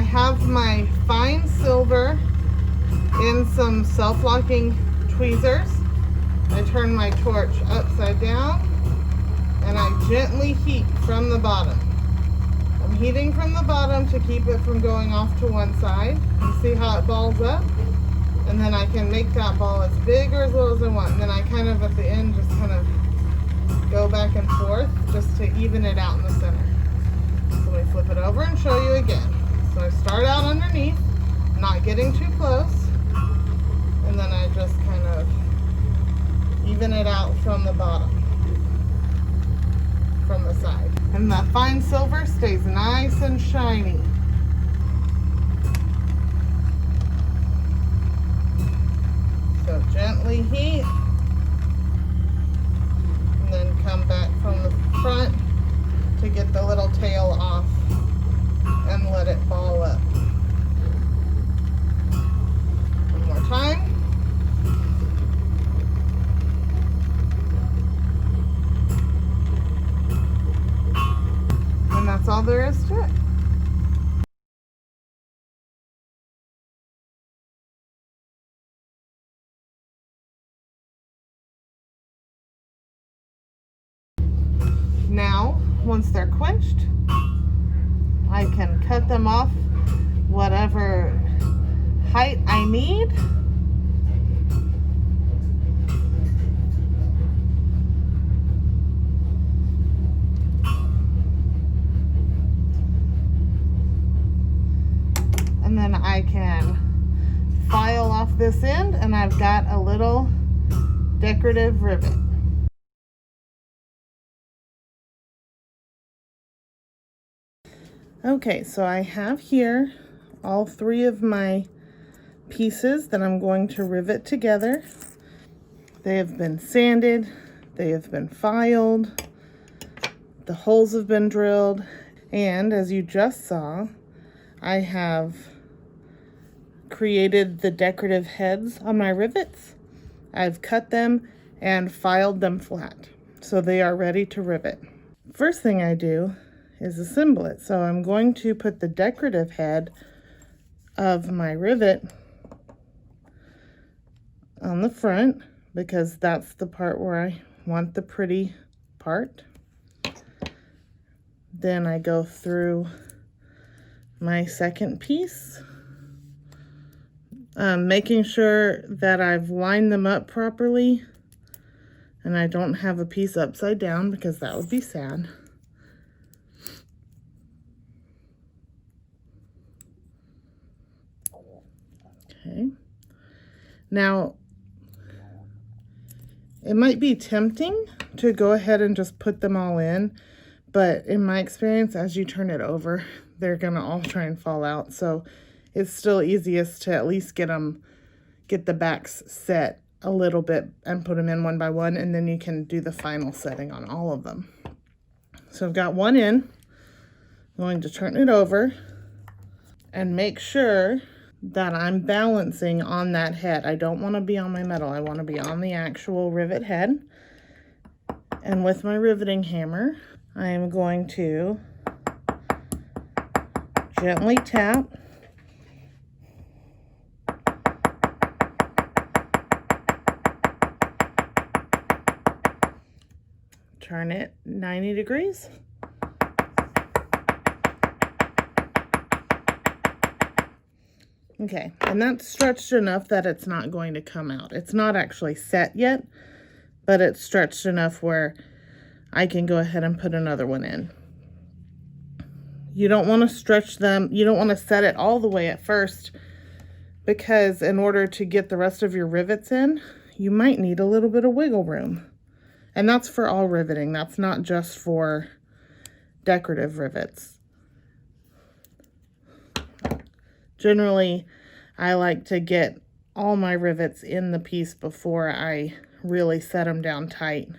have my fine silver in some self-locking tweezers. I turn my torch upside down and I gently heat from the bottom. I'm heating from the bottom to keep it from going off to one side. You see how it balls up? And then I can make that ball as big or as little as I want. And then I kind of at the end just kind of go back and forth just to even it out in the center. So let me flip it over and show you again. So I start out underneath, not getting too close, and then I just kind of even it out from the bottom, from the side. And the fine silver stays nice and shiny. So gently heat, and then come back from the front to get the little tail off and let it ball up. One more time. And that's all there is to it. Now, once they're quenched, I can cut them off whatever height I need. And then I can file off this end and I've got a little decorative rivet. Okay, so I have here all three of my pieces that I'm going to rivet together. They have been sanded, they have been filed, the holes have been drilled, and as you just saw, I have created the decorative heads on my rivets. I've cut them and filed them flat, so they are ready to rivet. First thing I do is assemble it. So I'm going to put the decorative head of my rivet on the front because that's the part where I want the pretty part. Then I go through my second piece, making sure that I've lined them up properly and I don't have a piece upside down because that would be sad. Okay. Now, it might be tempting to go ahead and just put them all in, but in my experience, as you turn it over, they're gonna all try and fall out. So it's still easiest to at least get the backs set a little bit and put them in one by one, and then you can do the final setting on all of them. So I've got one in. I'm going to turn it over and make sure that I'm balancing on that head. I don't want to be on my metal. I want to be on the actual rivet head. And with my riveting hammer, I am going to gently tap. Turn it 90 degrees. Okay, and that's stretched enough that it's not going to come out. It's not actually set yet, but it's stretched enough where I can go ahead and put another one in. You don't want to stretch them. You don't want to set it all the way at first, because in order to get the rest of your rivets in, you might need a little bit of wiggle room. And that's for all riveting. That's not just for decorative rivets. Generally, I like to get all my rivets in the piece before I really set them down tight.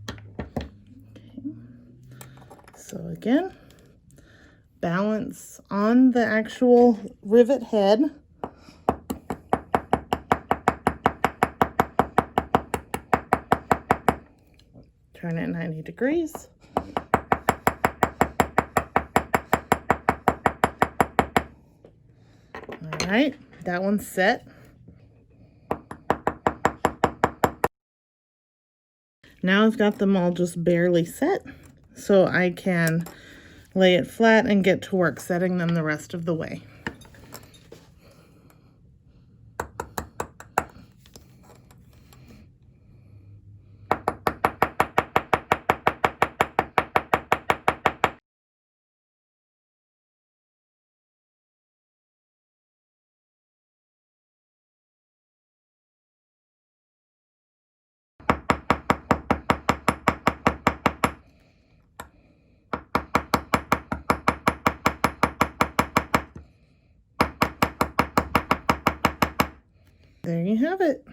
Okay. So again, balance on the actual rivet head. Turn it 90 degrees. All right, that one's set. Now I've got them all just barely set, so I can lay it flat and get to work setting them the rest of the way. There you have it.